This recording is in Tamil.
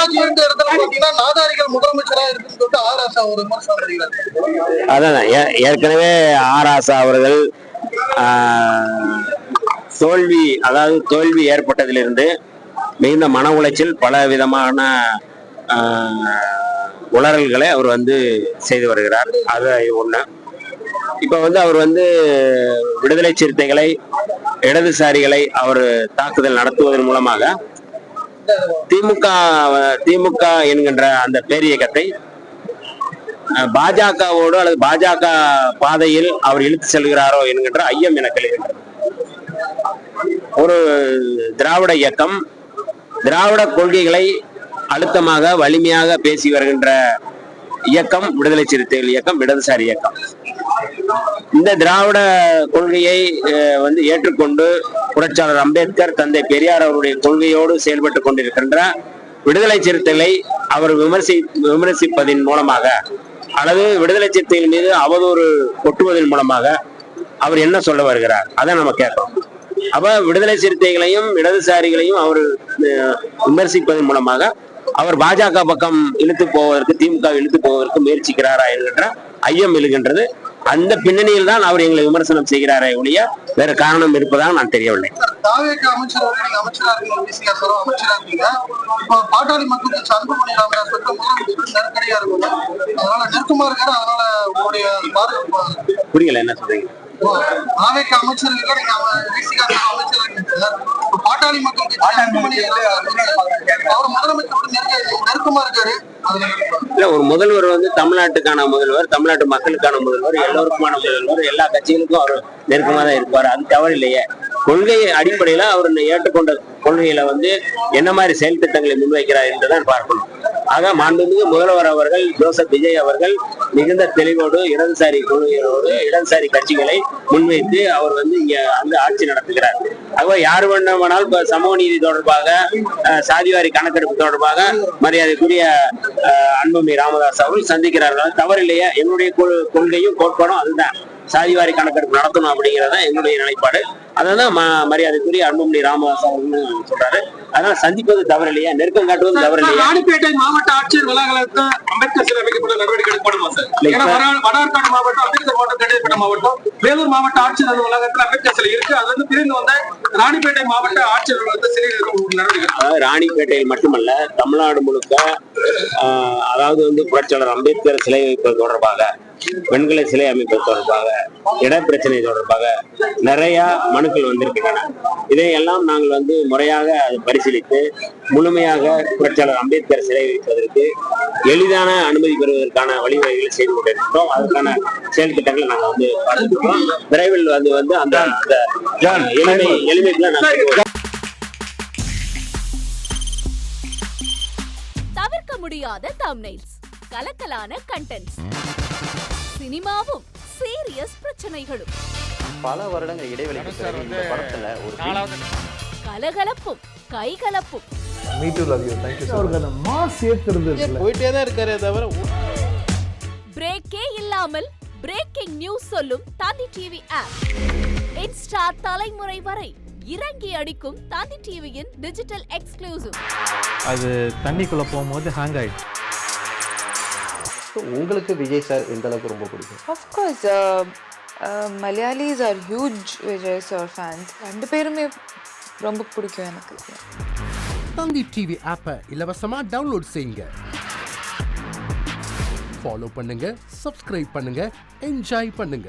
பொள்ளாச்சி என்ற இடத்துல பாத்தீங்கன்னா நாதாரிகள் முதலமைச்சரா இருக்குன்னு சொல்லிட்டு ஆராசா ஒரு விமர்சனம் பண்ணிருக்காரு. அதான் ஏற்கனவே ஆராசா அவர்கள் தோல்வி ஏற்பட்டதிலிருந்து மிகுந்த மன உளைச்சல், பல விதமான உளறல்களை அவர் செய்து வருகிறார். அது ஒண்ணு. இப்ப அவர் விடுதலை சிறுத்தைகளை, இடதுசாரிகளை அவர் தாக்குதல் நடத்துவதன் மூலமாக திமுக என்கின்ற அந்த பேரியக்கத்தை பாஜகவோடு அல்லது பாஜக பாதையில் அவர் இழுத்து செல்கிறாரோ என்கின்ற ஐயம் எனக்கு எழுகின்றது. ஒரு திராவிட இயக்கம், திராவிட கொள்கைகளை அழுத்தமாக வலிமையாக பேசி வருகின்ற இயக்கம் விடுதலை சிறுத்தைகள் இயக்கம், இடதுசாரி இயக்கம். இந்த திராவிட கொள்கையை ஏற்றுக்கொண்டு புரட்சியாளர் அம்பேத்கர், தந்தை பெரியார் அவருடைய கொள்கையோடு செயல்பட்டு கொண்டிருக்கின்ற விடுதலை சிறுத்தைகளை அவர் விமர்சிப்பதன் மூலமாக அல்லது விடுதலை சிறுத்தைகள் மீது அவதூறு கொட்டுவதன் மூலமாக அவர் என்ன சொல்ல வருகிறார், அதை நம்ம கேட்கிறோம். அப்ப விடுதலை சிறுத்தைகளையும் இடதுசாரிகளையும் அவர் விமர்சிப்பதன் மூலமாக அவர் பாஜக பக்கம் இழுத்து போவதற்கு, திமுக இழுத்து போவதற்கு முயற்சிக்கிறாரா என்கின்ற ஐயம் எழுகின்றது. அந்த பின்னணியில் தான் அவர் எங்களை விமர்சனம் செய்கிறாரே ஒழிய வேற காரணம் இருப்பதாக நான் தெரியவில்லை. பாட்டாளி மக்கள் கட்சி அன்புமணி ராமதாஸ் நெருக்கடியா இருக்கும், அதனால நெருக்கமா இருக்காரு. அதனால உங்களுடைய புரியல, என்ன சொல்றீங்க? அமைச்சர்கள் பாட்டாளி மக்கள் கட்சி அன்புமணி அவர் முதலமைச்சரோட நெருக்கமா இருக்காரு. இல்ல, ஒரு முதல்வர் தமிழ்நாட்டுக்கான முதல்வர், தமிழ்நாட்டு மக்களுக்கான முதல்வர், எல்லோருக்குமான முதல்வர், எல்லா கட்சிகளுக்கும் அவர் நெருக்கமா தான் இருப்பாரு. அது தவறு இல்லையே. கொள்கை அடிப்படையில அவர் ஏற்றுக்கொண்ட கொள்கையில என்ன மாதிரி செயல் திட்டங்களை முன்வைக்கிறார் என்றுதான் பார்க்கணும். ஆக மாண்புமிகு முதல்வர் அவர்கள், ஜோசப் விஜய் அவர்கள் மிகுந்த தெளிவோடு இடதுசாரி கொள்கையோடு இடதுசாரி கட்சிகளை முன்வைத்து அவர் இங்க ஆட்சி நடத்துகிறார். ஆக யார் வேண்டுமானால் சமூக நீதி தொடர்பாக, சாதிவாரி கணக்கெடுப்பு தொடர்பாக மரியாதைக்குரிய அன்புமணி ராமதாஸ் அவர்கள் சந்திக்கிறார்கள். தவறில்லையா? என்னுடைய கொள்கையும் கோட்பாடும் அதுதான். சாதிவாரி கணக்கெடுப்பு நடத்தணும் அப்படிங்கிறதா என்னுடைய நிலைப்பாடு. அதான் மரியாதைக்குரிய அன்புமணி ராமதாஸ் அவர்கள் சொல்றாரு. அதனால சந்திப்பது தவறு இல்லையா? நெருக்கம் காட்டுவது தவறு இல்லையா? ராணிப்பேட்டை மாவட்ட ஆட்சியர் வளாகத்தில் அம்பேத்கர் சிலை அமைக்கப்பட்ட நடவடிக்கை எடுக்கப்படுமா சார்? வடார்காடு மாவட்டம், அம்பேத்கர் மாவட்டம், மாவட்டம், வேலூர் மாவட்ட ஆட்சியர் வளாகத்தில் அம்பேத்கர் சிலை இருக்கு. அது பிரிந்து வந்த ராணிப்பேட்டை மாவட்ட ஆட்சியர் சிலை நடவடிக்கை. ராணிப்பேட்டையில் மட்டுமல்ல, தமிழ்நாடு முழுக்க அதாவது புரட்சியாளர் அம்பேத்கர் சிலை வைப்பது தொடர்பாக, பெண்களை சிலை அமைப்பது தொடர்பாக, இடப்பிரச்சனை தொடர்பாக நிறைய மனுக்கள் வந்திருக்கின்றன. இதையெல்லாம் நாங்கள் முறையாக பரிசீலித்து முழுமையாக புரட்சியாளர் அம்பேத்கர் சிலை வைப்பதற்கு எளிதான அனுமதி பெறுவதற்கான வழிமுறைகளை செய்து கொண்டிருக்கிறோம். அதற்கான செயல் திட்டங்களை நாங்கள் பார்த்துக்கிறோம். விரைவில் அந்த எளிமைக்குள்ள நாங்கள் தவிர்க்க முடியாத தம்ப்நெயில்ஸ், கலக்கலான கண்டென்ட்ஸ், சினிமாவும் சீரியஸ் பிரச்சனைகளும், பல வருடங்கள் இடைவெளிக்கு பிறகு இந்த படத்துல ஒரு கலகலப்பும் கைகலப்பும். Me too, love you. Thank you so much. Mass ஏத்துறது போயிட்டே தான் இருக்காரே தவிர பிரேக்கே இல்லாமல் பிரேக்கிங் நியூஸ் சொல்லும் தந்தி டிவி ஆப். இன்ஸ்டா தலைமுறை வரை இறங்கி அடிக்கும் தந்தி டிவியின் டிஜிட்டல் எக்ஸ்க்ளூசிவ். அது தண்ணிக்குள்ள போகும்போது ஹேங் ஆயிடுச்சு. உங்களுக்கு விஜய் சார் எந்த அளவுக்கு ரொம்ப பிடிக்கும்? Of course, Malayalis are huge Vijay sir fans. ரெண்டு பேருமே ரொம்ப பிடிக்கும் எனக்கு. தந்தி டிவி ஆப்பை இலவசமா டவுன்லோட் செய்யுங்க. ஃபாலோ பண்ணுங்க, சப்ஸ்கிரைப் பண்ணுங்க, என்ஜாய் பண்ணுங்க.